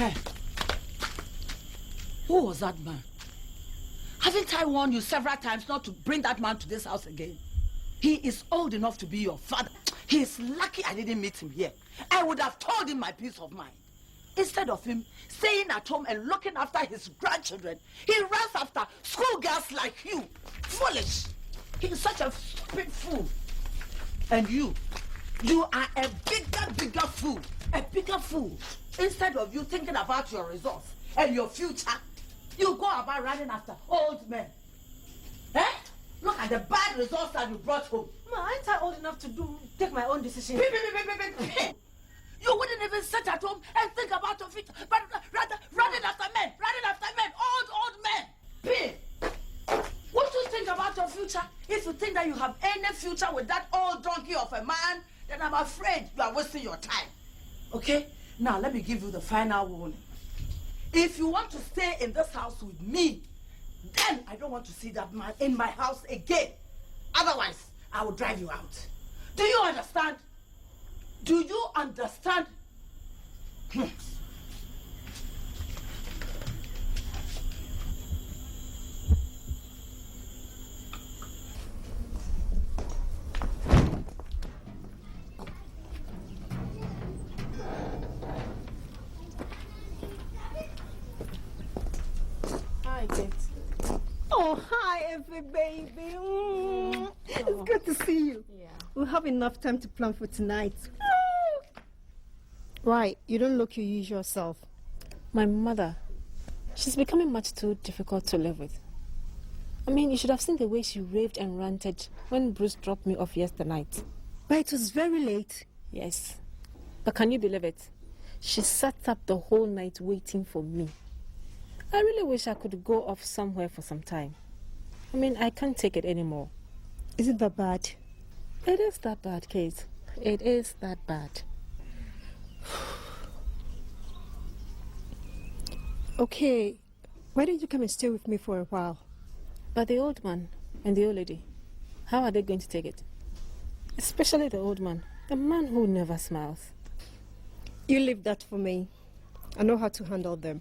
Hey, who was that man? Haven't I warned you several times not to bring that man to this house again? He is old enough to be your father. He is lucky I didn't meet him here. I would have told him my peace of mind. Instead of him staying at home and looking after his grandchildren, he runs after schoolgirls like you. Foolish. He is such a stupid fool. And you are a bigger fool. A bigger fool. Instead of you thinking about your results and your future, you go about running after old men. Eh? Look at the bad results that you brought home. Ma, aren't I old enough to take my own decision? You wouldn't even sit at home and think about your future, but rather running after men, old men. What do you think about your future? If you think that you have any future with that old donkey of a man, then I'm afraid you are wasting your time. Okay? Now, let me give you the final warning. If you want to stay in this house with me, then I don't want to see that man in my house again. Otherwise, I will drive you out. Do you understand? Do you understand? Hi, Kate. Oh, hi, Effie, baby. It's good to see you. Yeah. We'll have enough time to plan for tonight. Right, you don't look your usual self. My mother, she's becoming much too difficult to live with. I mean, you should have seen the way she raved and ranted when Bruce dropped me off yesterday night. But it was very late. Yes. But can you believe it? She sat up the whole night waiting for me. I really wish I could go off somewhere for some time. I mean, I can't take it anymore. Is it that bad? It is that bad, Kate. It is that bad. Okay, why don't you come and stay with me for a while? But the old man and the old lady, how are they going to take it? Especially the old man, the man who never smiles. You leave that for me. I know how to handle them.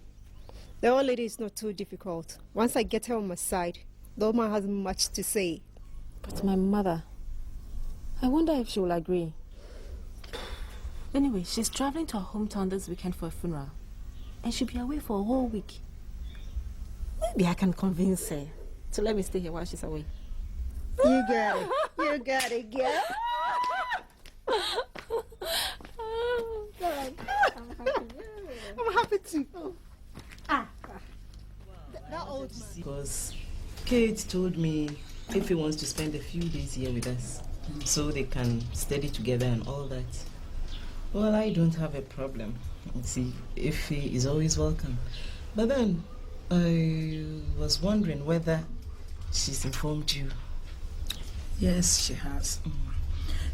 The old lady is not too difficult. Once I get her on my side, the old man hasn't much to say. But my mother, I wonder if she will agree. Anyway, she's traveling to her hometown this weekend for a funeral. And she'll be away for a whole week. Maybe I can convince her to let me stay here while she's away. You got it. You got it, girl. God. I'm happy too. That old man. Because Kate told me if he wants to spend a few days here with us, so they can study together and all that. Well, I don't have a problem. See, if he is always welcome. But then, I was wondering whether she's informed you. Yes, she has.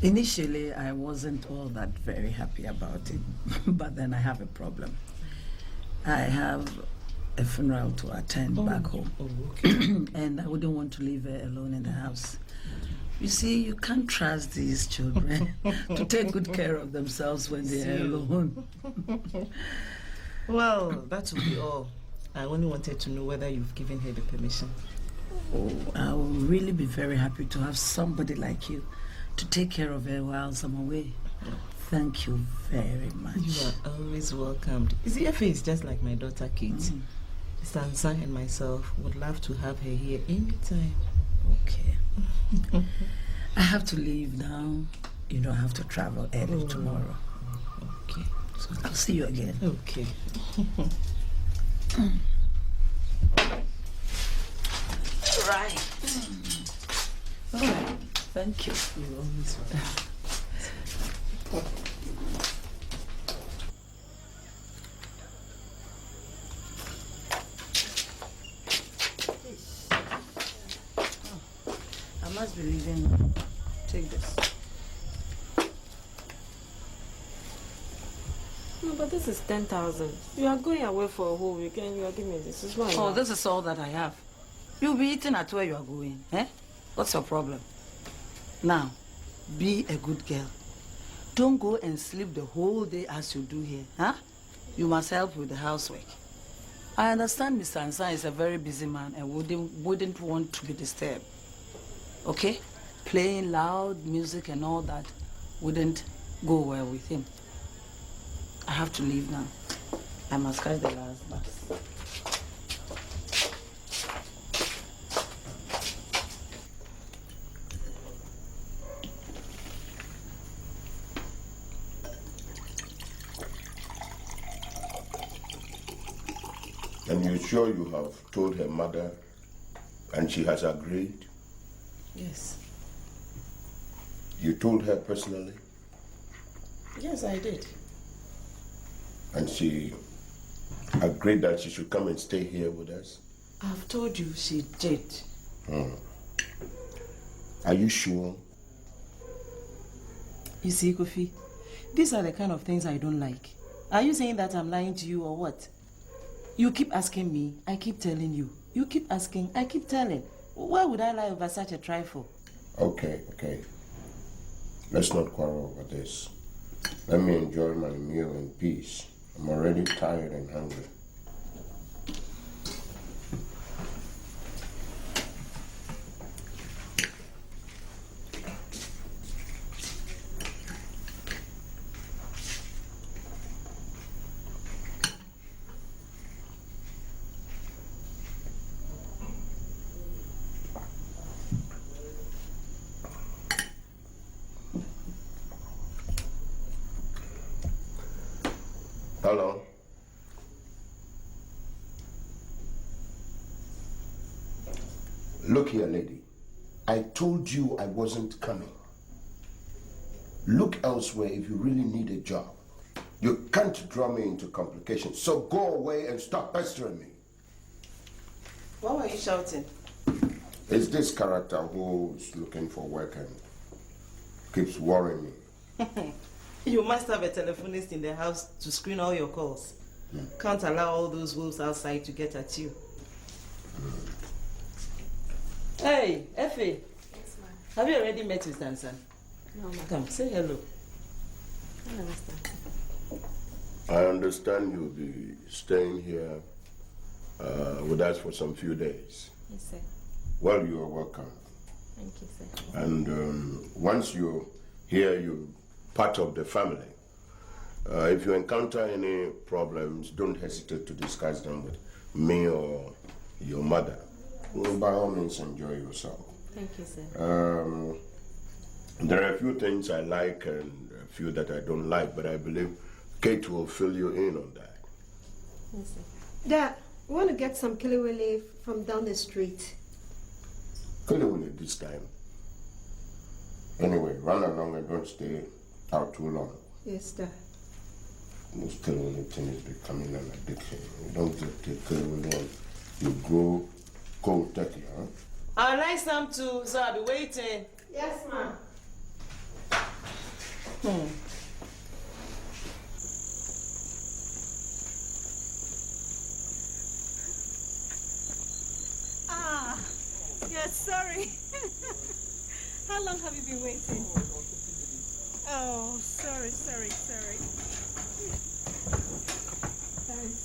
Initially, I wasn't all that very happy about it, but then I have a problem. I have a funeral to attend back home, Okay. and I wouldn't want to leave her alone in the house. You see, you can't trust these children to take good care of themselves when they're alone. Well, that will be all. I only wanted to know whether you've given her the permission. Oh, I will really be very happy to have somebody like you to take care of her while I'm away. Thank you very much. You are always welcomed. You see, Effie is just like my daughter Kate. Sansa and myself would love to have her here anytime. Okay. I have to leave now. You don't have to travel early tomorrow. Okay. So I'll see you again. Okay. Right. All right. Thank you. You're always welcome. I must be leaving. Take this. No, but this is 10,000. You are going away for a whole week and you are giving me this. It's not Oh, enough. this is all that I have. You'll be eating at where you are going, eh? What's your problem? Now, be a good girl. Don't go and sleep the whole day as you do here, huh? You must help with the housework. I understand Mr. Ansan is a very busy man and wouldn't want to be disturbed. Okay? Playing loud music and all that wouldn't go well with him. I have to leave now. I must catch the last bus. And you're sure you have told her mother and she has agreed? Yes. You told her personally? Yes, I did. And she agreed that she should come and stay here with us? I've told you she did. Are you sure? You see, Kofi, these are the kind of things I don't like. Are you saying that I'm lying to you or what? You keep asking me, I keep telling you. You keep asking, I keep telling. Why would I lie over such a trifle? Okay. Let's not quarrel over this. Let me enjoy my meal in peace. I'm already tired and hungry. Hello? Look here, lady. I told you I wasn't coming. Look elsewhere if you really need a job. You can't draw me into complications, so go away and stop pestering me. Why were you shouting? It's this character who's looking for work and keeps worrying me. You must have a telephonist in the house to screen all your calls. Can't allow all those wolves outside to get at you. Hey, Effie. Yes, ma'am. Have you already met with Ansan? No, ma'am. Come, say hello. I don't understand. I understand you'll be staying here with us for some few days. Yes, sir. Well, you are welcome. Thank you, sir. And once you're here, you're part of the family. If you encounter any problems, don't hesitate to discuss them with me or your mother. Well, by all means, enjoy yourself. Thank you, sir. There are a few things I like and a few that I don't like, but I believe Kate will fill you in on that. Yes, sir. Dad, we want to get some kiliwili from down the street. Kiliwili this time. Anyway, run along and don't stay out too long. Yes, Dad. This kiliwili thing is becoming an addiction. You don't get the kiliwili and you grow cold turkey, huh? I'd like some too, so I'll be waiting. Yes, ma'am. Yes, sorry. How long have you been waiting? Oh, sorry. Thanks.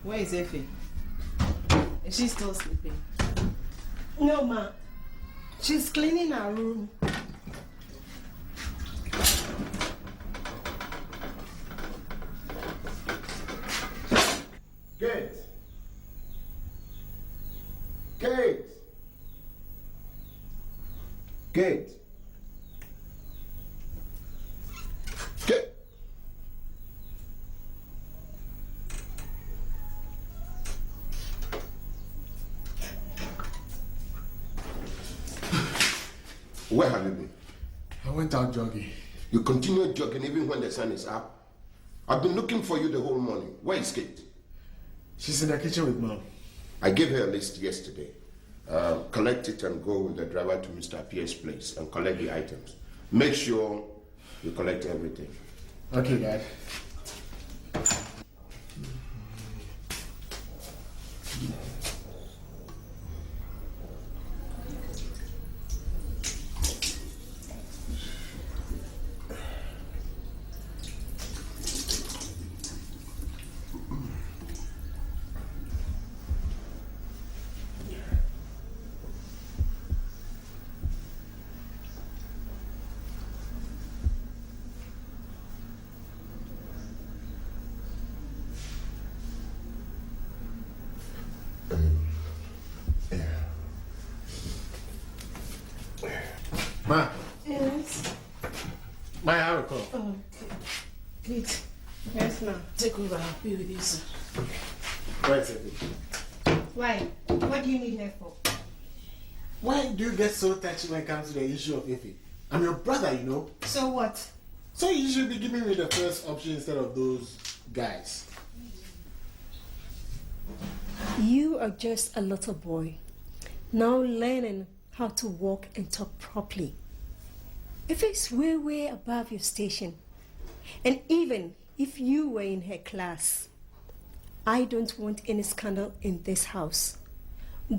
Where is Effie? Is she still sleeping? No, ma. She's cleaning her room. Kate! Kate! Kate! Kate! Where have you been? I went out jogging. You continue jogging even when the sun is up? I've been looking for you the whole morning. Where is Kate? She's in the kitchen with Mom. I gave her a list yesterday. Collect it and go with the driver to Mr. Pierce's place and collect the items. Make sure you collect everything. Okay, Dad. Ma. Yes. Ma, I have a call. Oh, good. Yes, ma. Take over. I'll be with you, sir. Wait a second. Why? What do you need her for? Why do you get so touchy when it comes to the issue of Effie? I'm your brother, you know. So what? So you should be giving me the first option instead of those guys. You are just a little boy, now learning how to walk and talk properly. If it's way, way above your station, and even if you were in her class, I don't want any scandal in this house.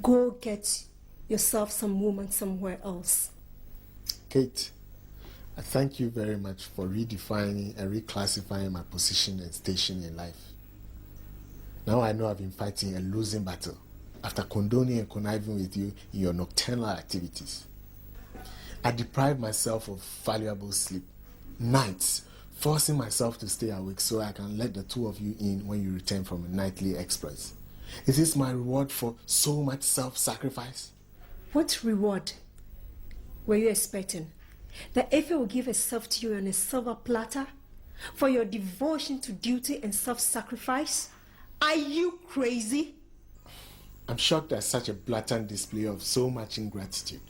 Go get yourself some woman somewhere else. Kate, I thank you very much for redefining and reclassifying my position and station in life. Now I know I've been fighting a losing battle after condoning and conniving with you in your nocturnal activities. I deprived myself of valuable sleep, nights, forcing myself to stay awake so I can let the two of you in when you return from a nightly exploits. Is this my reward for so much self-sacrifice? What reward were you expecting? That Effie will give herself to you on a silver platter for your devotion to duty and self-sacrifice? Are you crazy? I'm shocked at such a blatant display of so much ingratitude.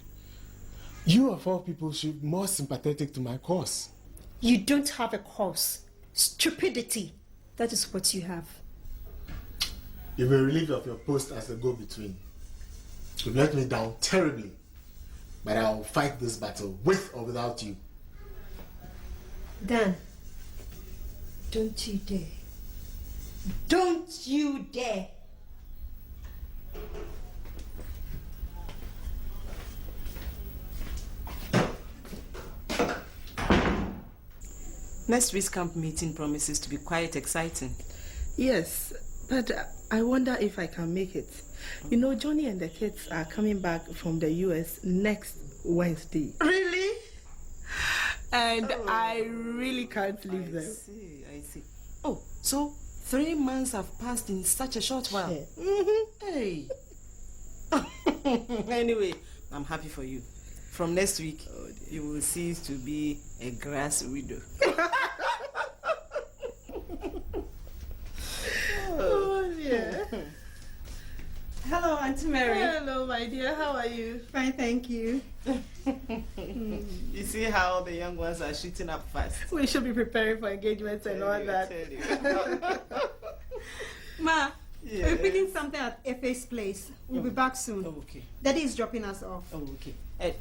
You of all people should be more sympathetic to my cause. You don't have a cause. Stupidity. That is what you have. You've been relieved of your post as a go-between. You've let me down terribly. But I'll fight this battle with or without you. Dan, don't you dare. Don't you dare. Next week's camp meeting promises to be quite exciting. Yes, but I wonder if I can make it. You know, Johnny and the kids are coming back from the US next Wednesday. Really? And I really can't leave them. I see. Oh, so 3 months have passed in such a short while. Yeah. Hey. Anyway, I'm happy for you. From next week, you will cease to be a grass widow. Oh, dear. Hello, Auntie Mary. Hello, my dear. How are you? Fine, thank you. You see how the young ones are shooting up fast. We should be preparing for engagements and all that. Ma, Yeah. we're picking something at Effe's place. We'll be back soon. Oh, okay. Daddy is dropping us off. Oh, okay.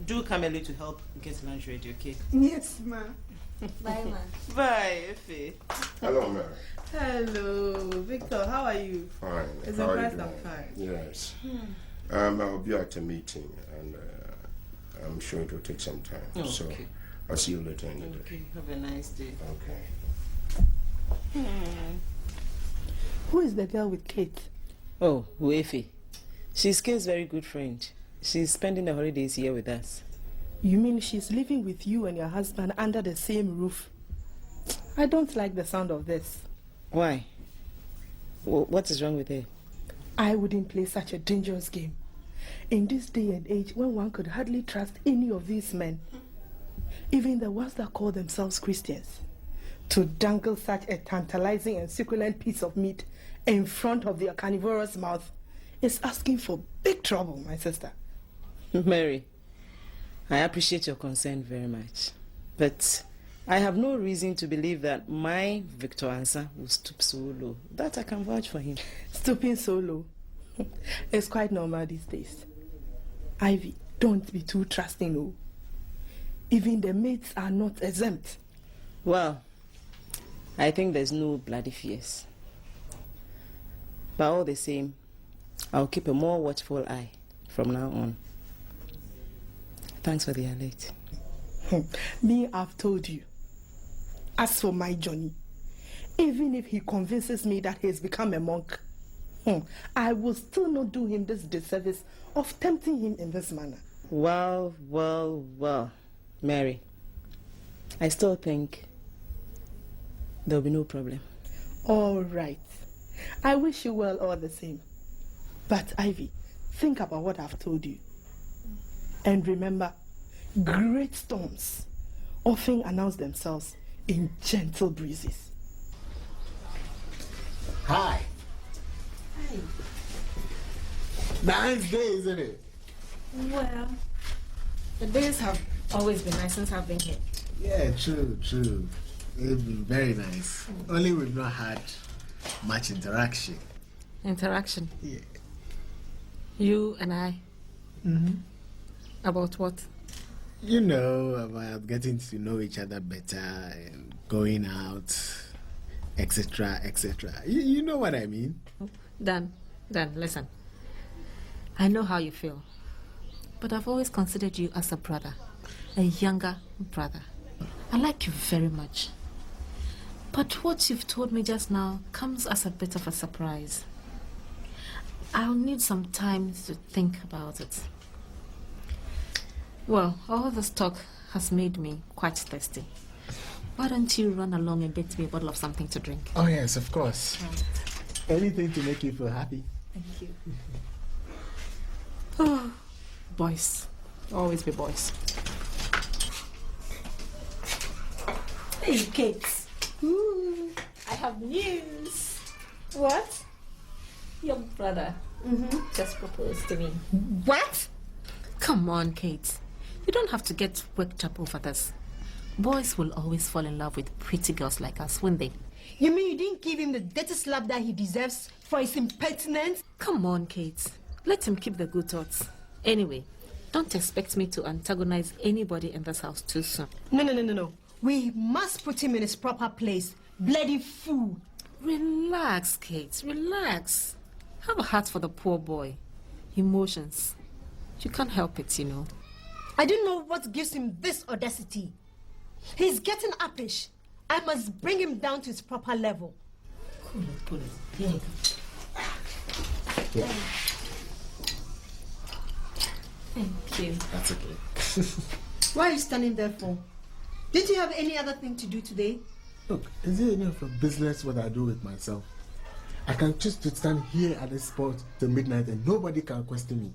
Do come early to help get lunch ready, okay? Yes, ma. Bye, ma. Bye, Effie. Hello, Mary. Hello, Victor. How are you? Fine. It's How the are you first I'm doing? fine. Yes. I'll be at a meeting and I'm sure it will take some time. Oh, so okay. I'll see you later in the day. Okay, have a nice day. Okay. Who is the girl with Kate? Oh, Uefe. She's Kate's very good friend. She's spending the holidays here with us. You mean she's living with you and your husband under the same roof? I don't like the sound of this. Why? What is wrong with her? I wouldn't play such a dangerous game. In this day and age when one could hardly trust any of these men, even the ones that call themselves Christians, to dangle such a tantalizing and succulent piece of meat in front of their carnivorous mouth is asking for big trouble, my sister. Mary, I appreciate your concern very much. But I have no reason to believe that my Victor Ansa will stoop so low. That I can vouch for him. Stooping so low. It's quite normal these days. Ivy, don't be too trusting, no. Even the maids are not exempt. Well, I think there's no bloody fears. But all the same, I'll keep a more watchful eye from now on. Thanks for the alert. Me, I've told you. As for my Johnny, even if he convinces me that he has become a monk, I will still not do him this disservice of tempting him in this manner. Well, Mary, I still think there'll be no problem. All right. I wish you well all the same. But Ivy, think about what I've told you. And remember, great storms often announce themselves in gentle breezes. Hi. Hi. Nice day, isn't it? Well, the days have always been nice since I've been here. Yeah, true. It's been very nice. Only we've not had much interaction. Interaction? Yeah. You and I? Mm-hmm. About what? You know, about getting to know each other better, and going out, etc., etc. You know what I mean? Dan, listen. I know how you feel. But I've always considered you as a brother. A younger brother. I like you very much. But what you've told me just now comes as a bit of a surprise. I'll need some time to think about it. Well, all this talk has made me quite thirsty. Why don't you run along and get me a bottle of something to drink? Oh yes, of course. Anything to make you feel happy. Thank you. Oh, boys. Always be boys. Hey, Kate. Ooh, I have news. What? Your brother just proposed to me. What? Come on, Kate. You don't have to get worked up over this. Boys will always fall in love with pretty girls like us, won't they? You mean you didn't give him the dirty slap that he deserves for his impertinence? Come on, Kate. Let him keep the good thoughts. Anyway, don't expect me to antagonize anybody in this house too soon. No. We must put him in his proper place. Bloody fool. Relax, Kate. Relax. Have a heart for the poor boy. Emotions. You can't help it, you know. I don't know what gives him this audacity. He's getting uppish. I must bring him down to his proper level. Pull it. Here you go. Yeah. Thank you. That's okay. What are you standing there for? Did you have any other thing to do today? Look, is it enough of business what I do with myself? I can choose to stand here at this spot till midnight and nobody can question me.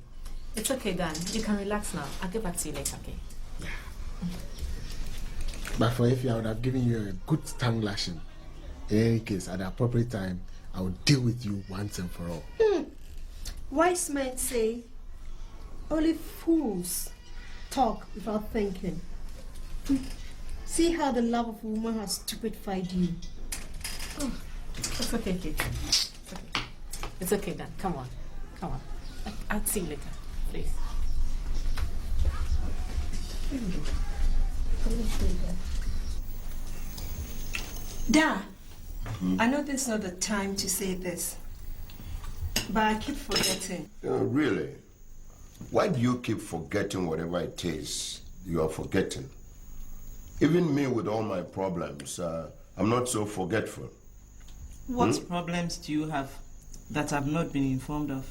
It's okay, Dan. You can relax now. I'll get back to you later, okay? But for if I would have given you a good tongue lashing. In any case, at the appropriate time, I will deal with you once and for all. Wise men say, only fools talk without thinking. See how the love of a woman has stupefied you. Oh, it's okay, Kate. It's okay. It's okay, Dan. Come on. I'll see you later, please. Dad, I know this is not the time to say this, but I keep forgetting. Really? Why do you keep forgetting whatever it is you are forgetting? Even me with all my problems, I'm not so forgetful. What problems do you have that I've not been informed of?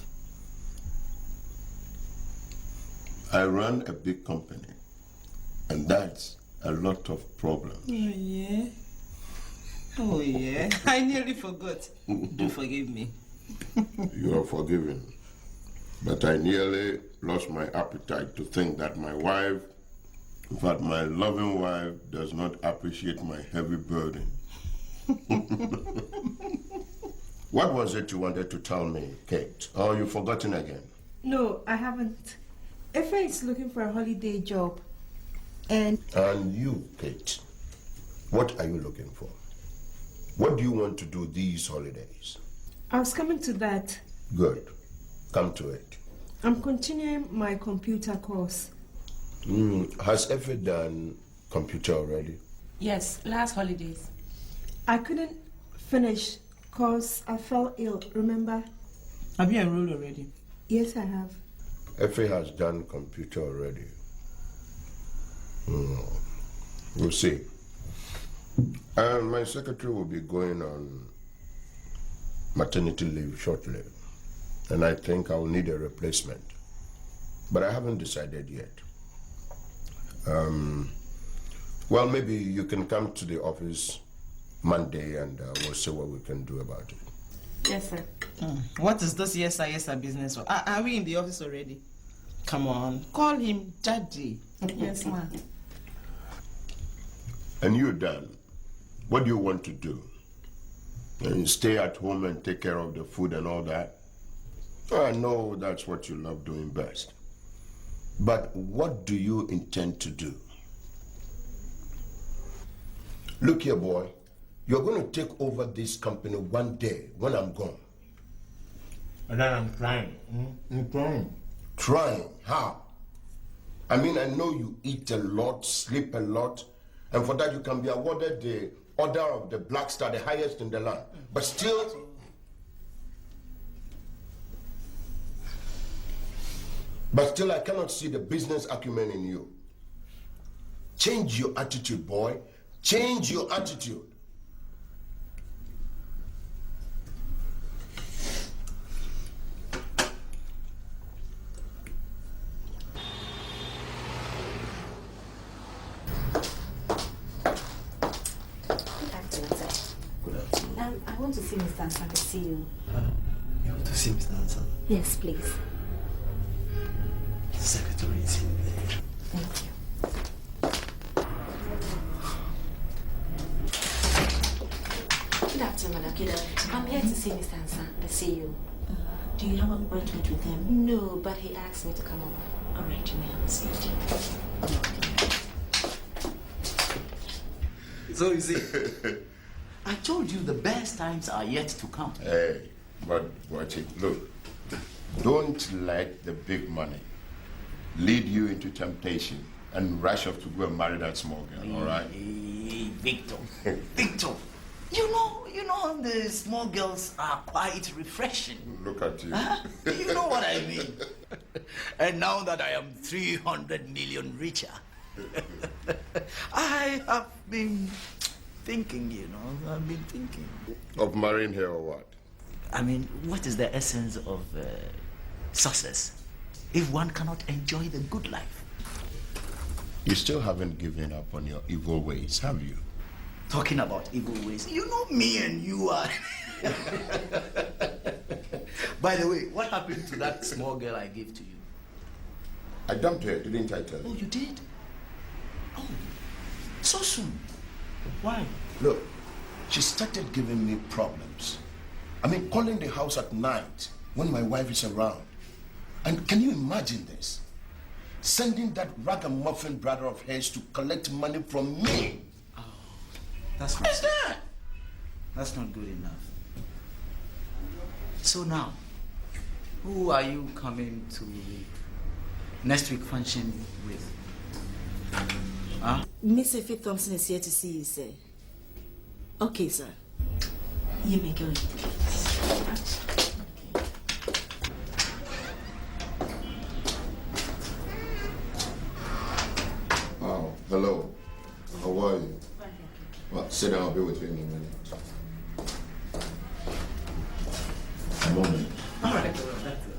I run a big company, and that's a lot of problems. Oh, yeah? Oh, yeah. I nearly forgot. Do forgive me. You are forgiven. But I nearly lost my appetite to think that my wife, in fact, my loving wife, does not appreciate my heavy burden. What was it you wanted to tell me, Kate? Or you've forgotten again? No, I haven't. Efe is looking for a holiday job. And you, Kate, what are you looking for? What do you want to do these holidays? I was coming to that. Good. Come to it. I'm continuing my computer course. Has Efe done computer already? Yes, last holidays. I couldn't finish because I fell ill, remember? Have you enrolled already? Yes, I have. Efe has done computer already. We'll see. And my secretary will be going on maternity leave shortly. And I think I'll need a replacement. But I haven't decided yet. Well, maybe you can come to the office Monday and we'll see what we can do about it. Yes, sir. What is this yes sir business for? Are we in the office already? Come on, call him Daddy. Yes, ma'am. And you, Dan, what do you want to do? And stay at home and take care of the food and all that? I know that's what you love doing best. But what do you intend to do? Look here, boy. You're going to take over this company one day when I'm gone. And then I'm trying. I'm trying. Trying? How? I mean, I know you eat a lot, sleep a lot, and for that you can be awarded the Order of the Black Star, the highest in the land. But still, I cannot see the business acumen in you. Change your attitude, boy. Change your attitude. I want to see Mr. Ansan to see you. You want to see Mr. Ansan? Yes, please. The secretary is in there. Thank you. Good afternoon, Madam Kida. I'm here to see Mr. Ansan. I see you. Do you have an appointment with him? No, but he asked me to come over. All right, you may have a seat. So you see, I told you the best times are yet to come. Hey, but watch it. Look, don't let the big money lead you into temptation and rush off to go and marry that small girl, all right? Hey, Victor. Victor, you know the small girls are quite refreshing. Look at you. Huh? You know what I mean? And now that I am 300 million richer, I have been thinking, I've been thinking. Of marrying her or what? I mean, what is the essence of success if one cannot enjoy the good life? You still haven't given up on your evil ways, have you? Talking about evil ways, you know me and you are. By the way, what happened to that small girl I gave to you? I dumped her, didn't I tell you? Oh, you did? Oh, so soon. Why? Look, she started giving me problems. I mean, calling the house at night when my wife is around. And can you imagine this? Sending that ragamuffin brother of hers to collect money from me. Oh, that's not. That's not good enough. So now, who are you coming to next week function with? Huh? Miss Effie Thompson is here to see you, sir. Okay, sir. You may go. Oh, hello. How are you? Well, sit down, I'll be with you in a minute. moment. All right, that's good.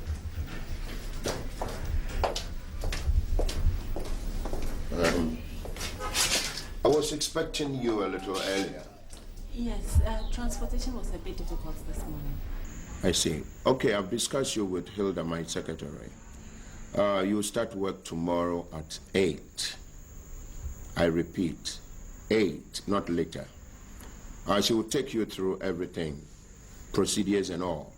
I was expecting you a little earlier. Yes, transportation was a bit difficult this morning. I see. Okay, I've discussed you with Hilda, my secretary. You start work tomorrow at 8. I repeat, 8, not later. She will take you through everything, procedures and all.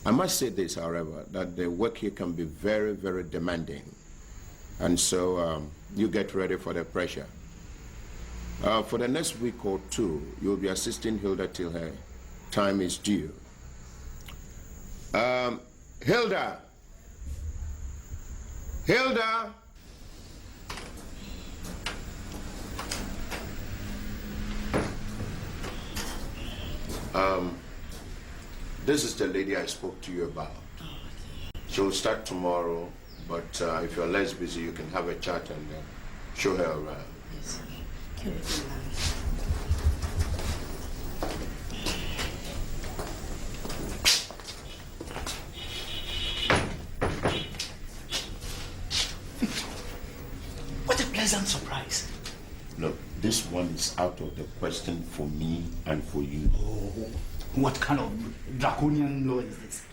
I must say this, however, that the work here can be very, very demanding. And so you get ready for the pressure. For the next week or two, you'll be assisting Hilda till her time is due. Hilda! Hilda! This is the lady I spoke to you about. She'll start tomorrow, but if you're less busy, you can have a chat and show her around. Yes, can we do What a pleasant surprise. Look, this one is out of the question for me and for you. Oh, what kind of draconian law is this?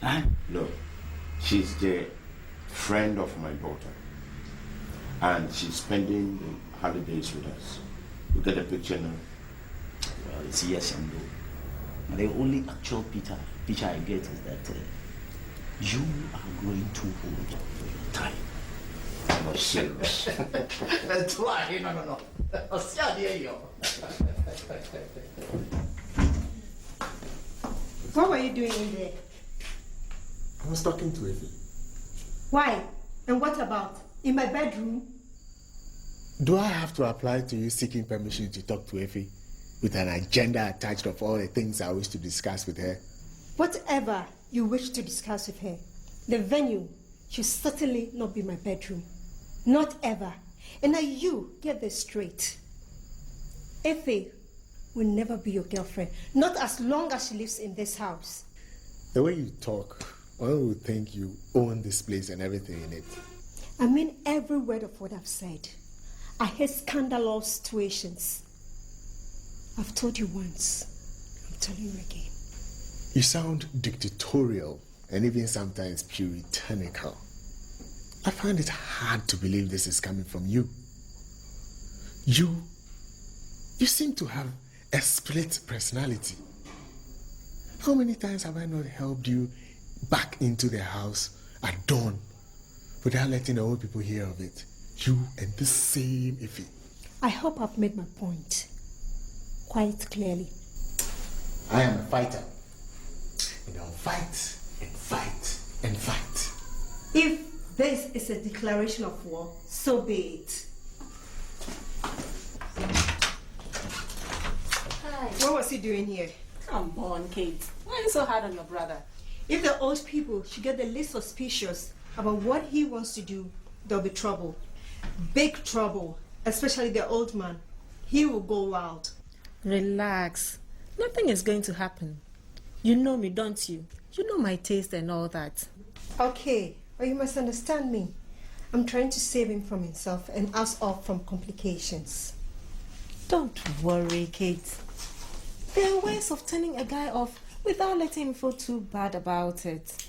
Huh? Look, she's the friend of my daughter, and she's spending the holidays with us. You get the picture now? Well, it's yes and no. The only actual picture I get is that you are growing too old for your time. I'm not serious. That's why. No. I'll see you. What were you doing in there? I was talking to Effie. Why? And what about? In my bedroom? Do I have to apply to you seeking permission to talk to Effie with an agenda attached of all the things I wish to discuss with her? Whatever you wish to discuss with her, the venue should certainly not be my bedroom. Not ever. And now you get this straight. Effie will never be your girlfriend. Not as long as she lives in this house. The way you talk, one would think you own this place and everything in it. I mean every word of what I've said. I hate scandalous situations. I've told you once. I'm telling you again. You sound dictatorial and even sometimes puritanical. I find it hard to believe this is coming from you. You seem to have a split personality. How many times have I not helped you back into the house at dawn without letting the old people hear of it? You and this same Effie. I hope I've made my point quite clearly. I am a fighter. And I'll fight and fight and fight. If this is a declaration of war, so be it. Hi. What was he doing here? Come on, Kate. Why are you so hard on your brother? If the old people should get the least suspicious about what he wants to do, there'll be trouble. Big trouble. Especially the old man. He will go wild. Relax. Nothing is going to happen. You know me, don't you? You know my taste and all that. Okay, but you must understand me. I'm trying to save him from himself and us all from complications. Don't worry, Kate. There are ways of turning a guy off without letting him feel too bad about it.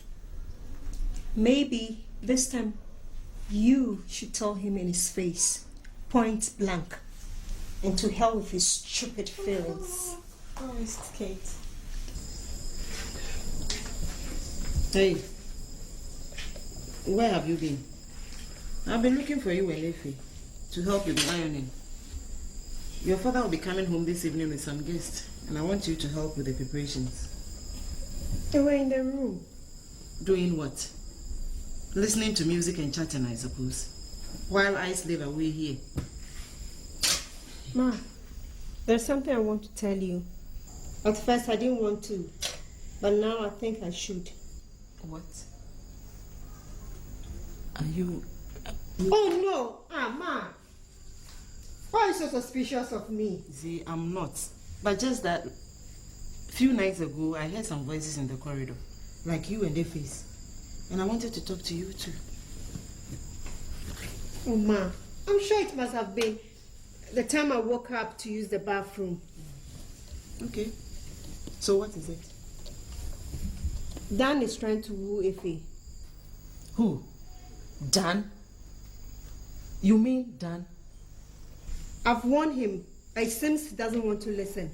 Maybe this time you should tell him in his face, point blank, and to hell with his stupid feelings. Oh, it's Kate. Hey, where have you been? I've been looking for you and Effie to help you with ironing. Your father will be coming home this evening with some guests, and I want you to help with the preparations. They were in the room. Doing what? Listening to music and chatting, I suppose, while I slave away here. Ma, there's something I want to tell you. At first I didn't want to, but now I think I should. What? Are you... Oh no! Ma! Why are you so suspicious of me? See, I'm not. But just that few nights ago, I heard some voices in the corridor, like you and their face. And I wanted to talk to you too. Oh, Ma, I'm sure it must have been the time I woke up to use the bathroom. Okay. So what is it? Dan is trying to woo Ife. Who? Dan? You mean Dan? I've warned him, but it seems he doesn't want to listen.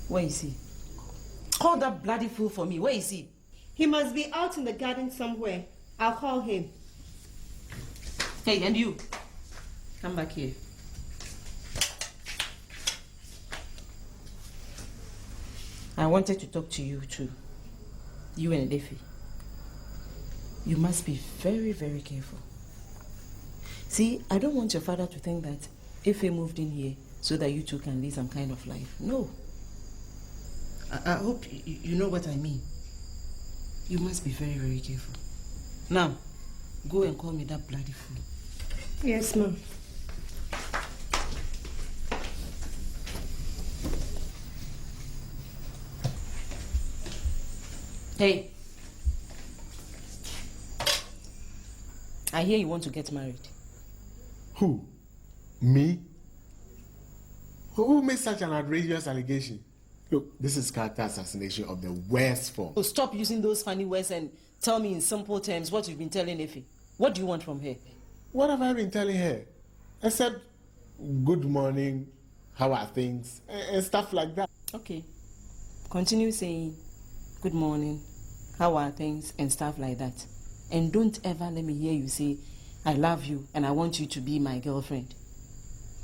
Where is he? Call that bloody fool for me. Where is he? He must be out in the garden somewhere. I'll call him. Hey, and you? Come back here. I wanted to talk to you too. You and Efe. You must be very, very careful. See, I don't want your father to think that Efe moved in here so that you two can lead some kind of life. No. I hope you know what I mean. You must be very, very careful. Now, go and call me that bloody fool. Yes, ma'am. Hey. I hear you want to get married. Who? Me? Who made such an outrageous allegation? Look, this is character assassination of the worst form. So stop using those funny words and tell me in simple terms what you've been telling Efe. What do you want from her? What have I been telling her? Except good morning, how are things, and stuff like that. Okay. Continue saying good morning, how are things, and stuff like that. And don't ever let me hear you say, I love you and I want you to be my girlfriend.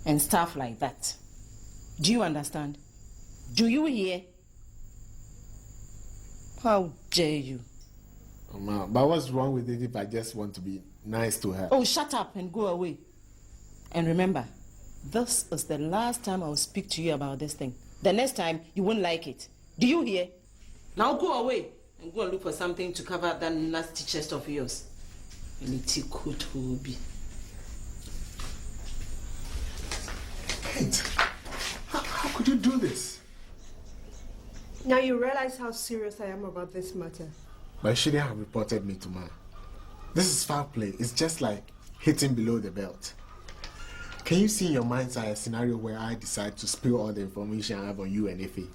And stuff like that. Do you understand? Do you hear? How dare you? Oh, ma, but what's wrong with it if I just want to be nice to her? Oh, shut up and go away. And remember, this is the last time I'll speak to you about this thing. The next time, you won't like it. Do you hear? Now go away and go and look for something to cover that nasty chest of yours. And it could be. Kate, how could you do this? Now you realize how serious I am about this matter. But you shouldn't have reported me to Ma. This is foul play. It's just like hitting below the belt. Can you see in your mind's eye a scenario where I decide to spill all the information I have on you and Efe?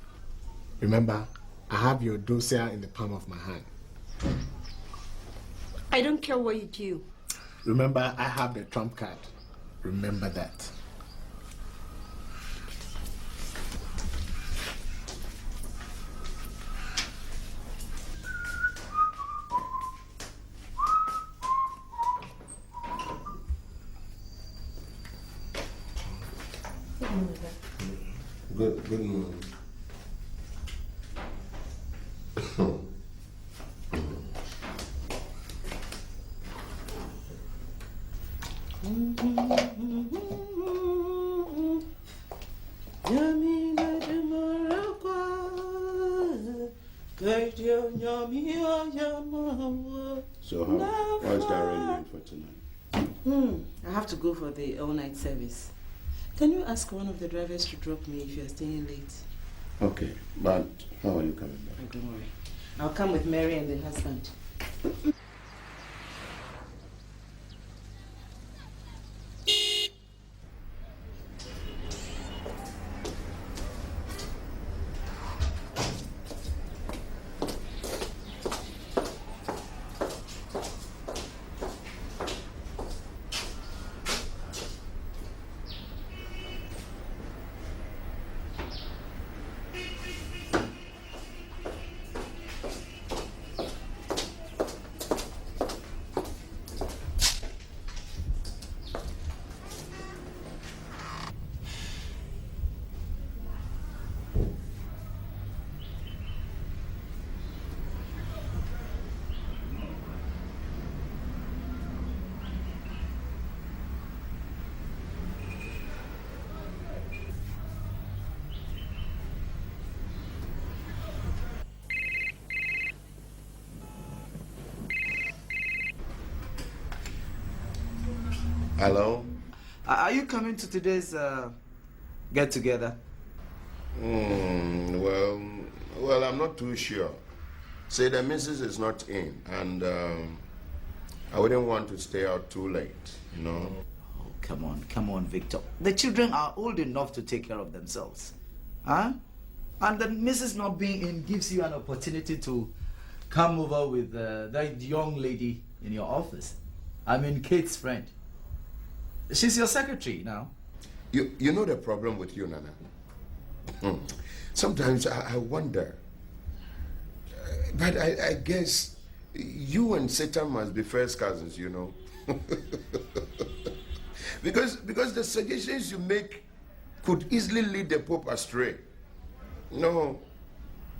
Remember, I have your dossier in the palm of my hand. I don't care what you do. Remember, I have the trump card. Remember that. Good morning. So what's the arrangement for tonight? I have to go for the all-night service. Can you ask one of the drivers to drop me if you're staying late? Okay, but how are you coming back? Don't worry. I'll come with Mary and the husband. Hello? Are you coming to today's get together? Well, I'm not too sure. Say the missus is not in, and I wouldn't want to stay out too late, you know? Oh, come on, Victor. The children are old enough to take care of themselves. Huh? And the missus not being in gives you an opportunity to come over with that young lady in your office. I mean, Kate's friend. She's your secretary now. You know the problem with you, Nana? Sometimes I wonder. But I guess you and Satan must be first cousins, you know? because the suggestions you make could easily lead the Pope astray. No.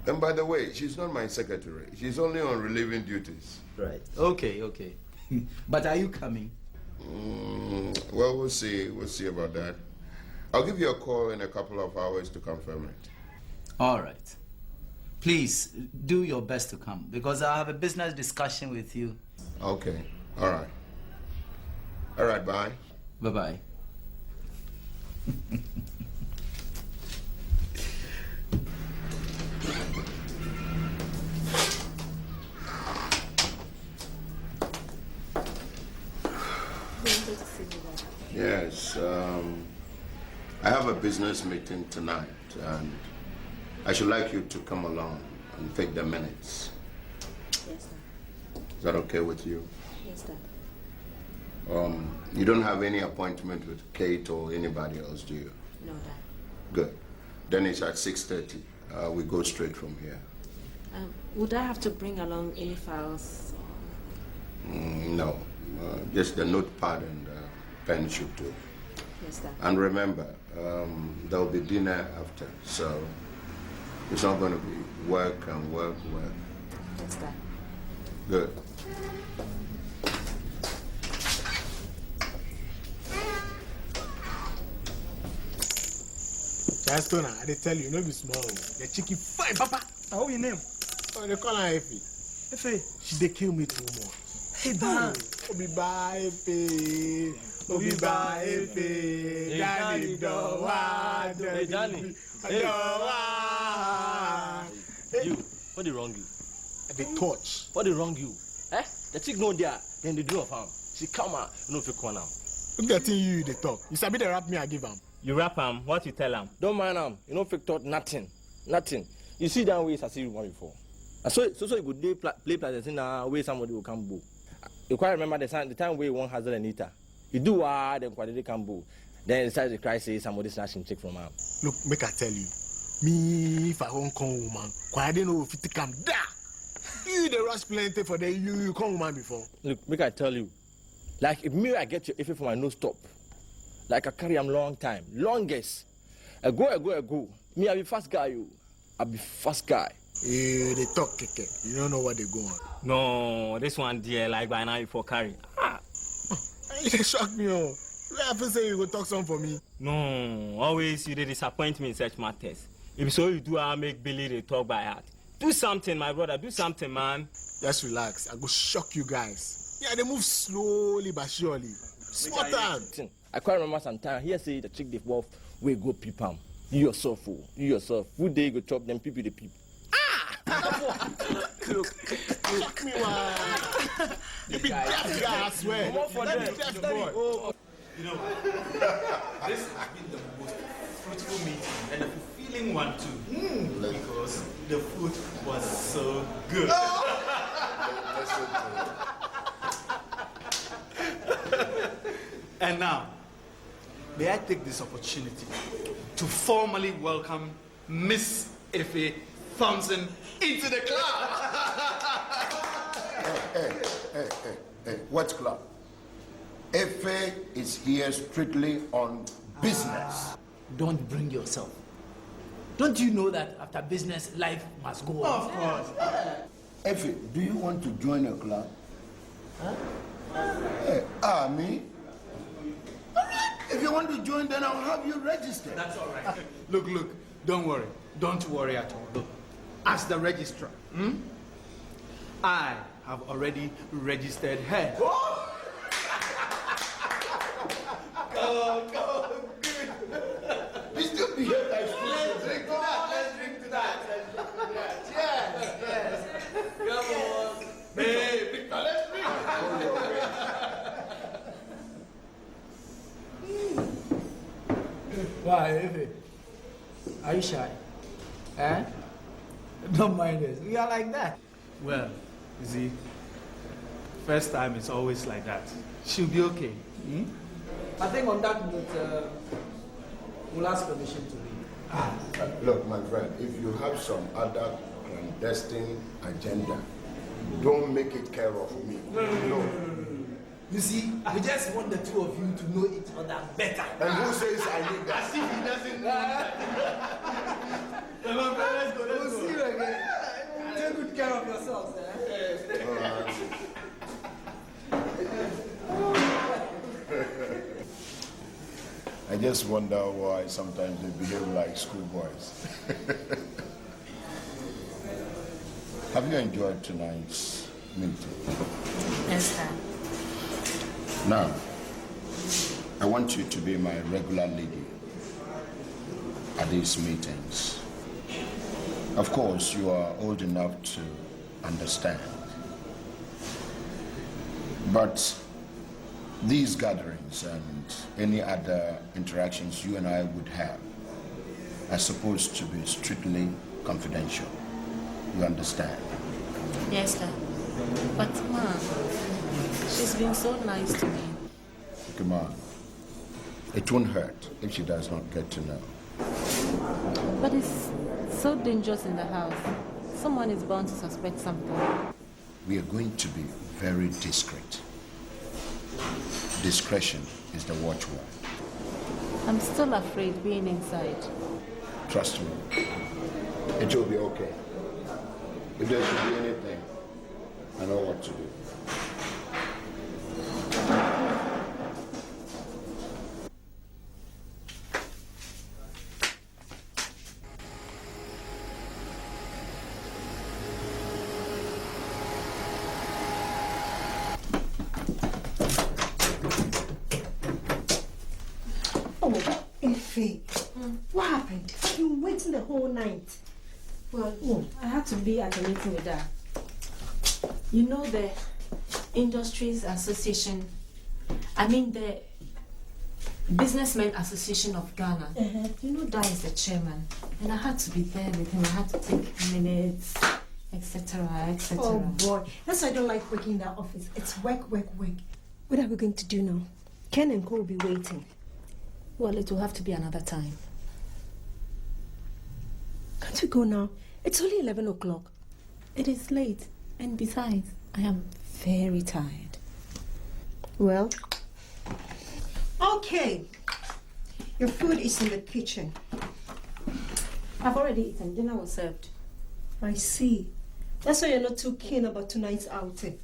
And by the way, she's not my secretary. She's only on relieving duties. Right. Okay. But are you coming? Well, we'll see. We'll see about that. I'll give you a call in a couple of hours to confirm it. All right. Please do your best to come because I have a business discussion with you. Okay. All right. All right, bye. Bye-bye. Yes, I have a business meeting tonight, and I should like you to come along and take the minutes. Yes, Dad. Is that okay with you? Yes, Dad. You don't have any appointment with Kate or anybody else, do you? No, Dad. Good. Then it's at 6:30. We go straight from here. Would I have to bring along any files? No, just the notepad and pen should do. Yes, Dad. And remember, there'll be dinner after, so it's not going to be work and work. Yes, Dad. Good. Chastona, I tell you, no be small. The chicken fine, Papa. How your name? Oh, they call her Effie. Effie. She they kill me too much. Hey, Dan. Obi ba Effie. Obi ba Effie. Danny Dowa. Hey, Danny. Dowa. You, what did wrong you? The torch. What did wrong you? Eh? The chick no there, then the do of harm. She come out, no fit corner. Look at you, they talk. You sabi the rap me I give am. You rap him, what you tell him? Don't mind him. You know fake talk nothing. You see that way I see you one before. So you could play players in a way somebody will come boo. You quite remember the time where one has an eater. You do then quite they come boo. Then inside the cry say somebody snatching chick from him. Look, make I tell you. Me if I won't come woman, quite I don't know if it come da. You the rush plenty for the you come woman before. Look, make I tell you. Like if me I get you if for my no stop. Like I carry him long time. Longest. I go. Me I be fast guy you. I be fast guy. They talk keke. You don't know what they go on. No, this one dear like by now you for carry. You shock me oh. Where I say you go talk some for me. No, always you dey disappoint me in such matters. If so you do I make Billy they talk by heart. Do something, my brother. Do something, man. Just relax. I go shock you guys. Yeah, they move slowly but surely. Small time. I quite remember some time. Here say the chick they wolf we go peep am. You yourself, fool. You yourself. Food day you go chop them people the peep. Look, me one. You be deaf guy, I swear. Come on for them. Deaf boy. You know, this has been the most fruitful meeting and a fulfilling one too. Because the food was so good. And now, may I take this opportunity to formally welcome Miss Effie Thompson into the club. Hey, what club? Effie is here strictly on business. Don't bring yourself. Don't you know that after business, life must go on? Of course. Effie, do you want to join a club? Huh? Hey, me? All right. If you want to join, then I'll have you registered. That's all right. Look, don't worry. Don't worry at all. Look, as the registrar, I have already registered her. Go, good. You still Why, Efe? Are you shy? Eh? Don't mind us. We are like that. Well, you see, first time it's always like that. She'll be okay. Hmm? I think on that note, we'll ask permission to leave. Look, my friend, if you have some other clandestine agenda, don't make it care of me. No. You see, I just want the two of you to know each other better. And who says I need that? As if he doesn't know that. Let's go. We'll see you again. Take good care of yourselves, I just wonder why sometimes they behave like schoolboys. Have you enjoyed tonight's meeting? Yes, sir. Now, I want you to be my regular lady at these meetings. Of course, you are old enough to understand. But these gatherings and any other interactions you and I would have are supposed to be strictly confidential. You understand? Yes, sir. But, Mom, she's been so nice to me. Come on. It won't hurt if she does not get to know. But it's so dangerous in the house. Someone is bound to suspect something. We are going to be very discreet. Discretion is the watchword. I'm still afraid being inside. Trust me. It will be okay. If there should be anything, I know what to do. What happened? You've been waiting the whole night. Well, I had to be at the meeting with her. You know the Industries Association, the Businessmen Association of Ghana. You know that is the chairman. And I had to be there with him. I had to take minutes, etc., etc. Oh boy, that's why I don't like working in that office. It's work. What are we going to do now? Ken and Co will be waiting. Well, it will have to be another time. Can't we go now? It's only 11 o'clock. It is late. And besides, I am very tired. Well, okay. Your food is in the kitchen. I've already eaten. Dinner was served. I see. That's why you're not too keen about tonight's outing.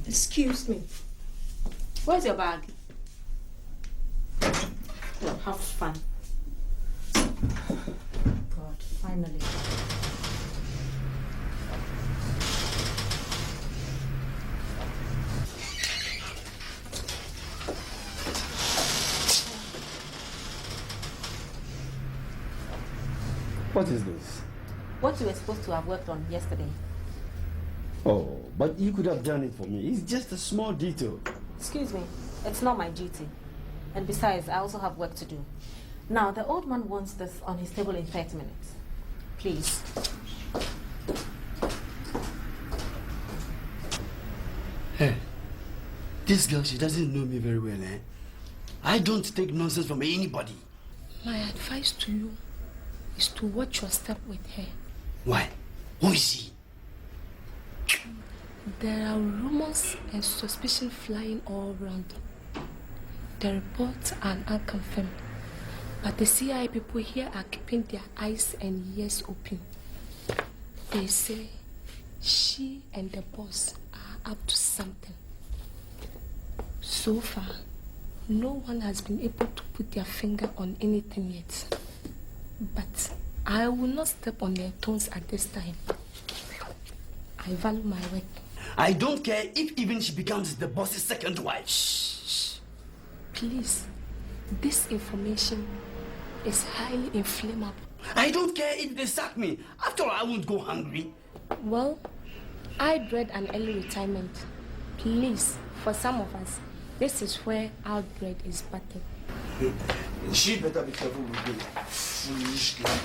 Excuse me. Where's your bag? Well, have fun. God, finally. What is this? What you were supposed to have worked on yesterday. Oh, but you could have done it for me. It's just a small detail. Excuse me, it's not my duty. And besides, I also have work to do. Now, the old man wants this on his table in 30 minutes. Please. Hey, this girl, she doesn't know me very well, eh? I don't take nonsense from anybody. My advice to you is to watch your step with her. Why? Who is she? There are rumors and suspicion flying all around. The reports are unconfirmed, but the CIA people here are keeping their eyes and ears open. They say she and the boss are up to something. So far, no one has been able to put their finger on anything yet. But I will not step on their toes at this time. I value my work. I don't care if even she becomes the boss's second wife. Shh. Please, this information is highly inflammable. I don't care if they sack me. After all, I won't go hungry. Well, I dread an early retirement. Please, for some of us, this is where our bread is buttered. She better be careful with me. Foolish girl.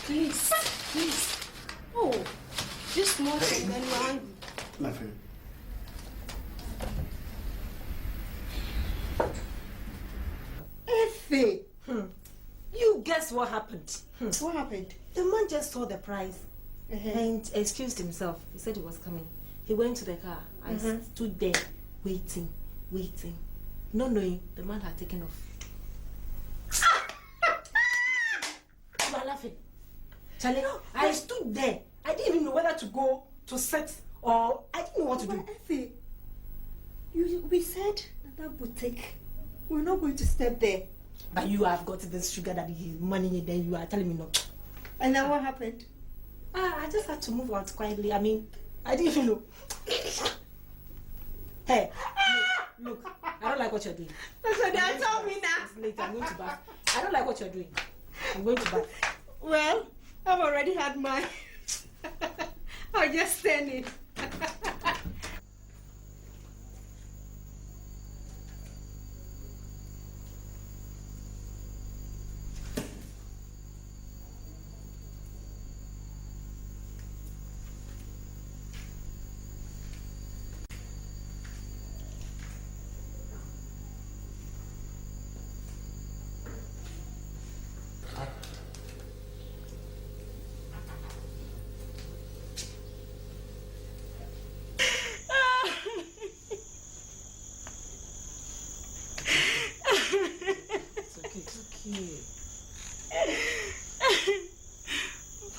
Please, please. Oh, just more than you're hungry. My friend. Effie! You guess what happened? What happened? The man just saw the price and excused himself. He said he was coming. He went to the car. I stood there waiting. Not knowing the man had taken off. You are laughing. Charlie, I stood there. I didn't even know whether to go to sit or I didn't know what to do. Effie, we said that boutique. We're not going to step there. But you have got this sugar daddy money and then you are telling me no. And then what happened? I just had to move out quietly. I mean, I didn't even know. Hey, look, I don't like what you're doing. That's what they told me now. It's late, I'm going to bath. I don't like what you're doing. I'm going to bath. Well, I've already had mine. I'll just stand in.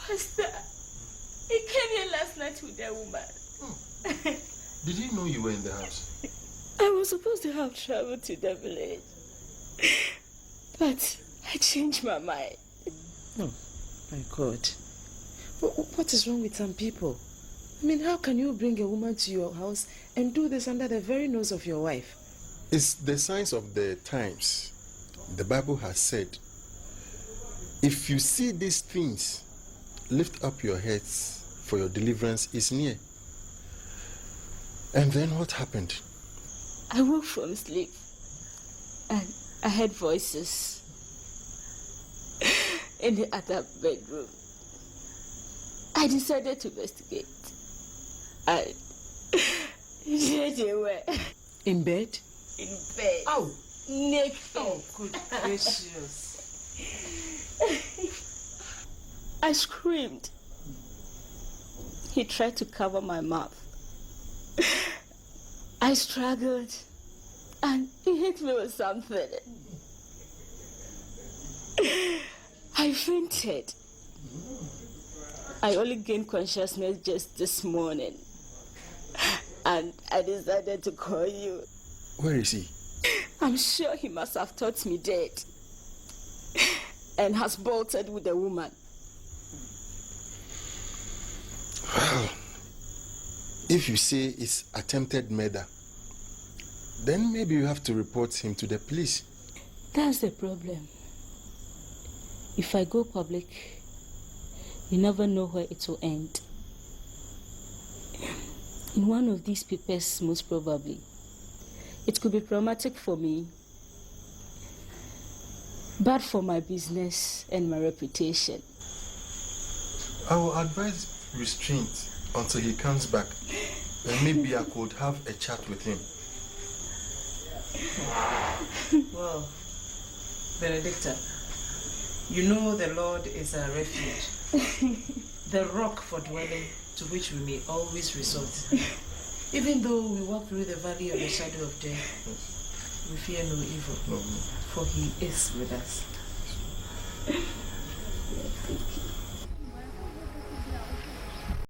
Pastor, he came here last night with a woman. Did he know you were in the house? I was supposed to have traveled to the village, but I changed my mind. Oh, my God. What is wrong with some people? I mean, how can you bring a woman to your house and do this under the very nose of your wife? It's the signs of the times. The Bible has said, if you see these things, lift up your heads, for your deliverance is near. And then what happened? I woke from sleep and I heard voices in the other bedroom. I decided to investigate. And there they were. In bed? In bed. Oh. Naked. Oh, good gracious. I screamed. He tried to cover my mouth. I struggled and he hit me with something. I fainted. I only gained consciousness just this morning. And I decided to call you. Where is he? I'm sure he must have thought me dead and has bolted with the woman. Well, if you say it's attempted murder, then maybe you have to report him to the police. That's the problem. If I go public, you never know where it will end. In one of these papers, most probably. It could be traumatic for me, bad for my business and my reputation. I will advise restraint until he comes back. And maybe I could have a chat with him. Well, Benedicta, you know the Lord is our refuge, the rock for dwelling, to which we may always resort. Even though we walk through the valley of the shadow of death, we fear no evil, for he is with us.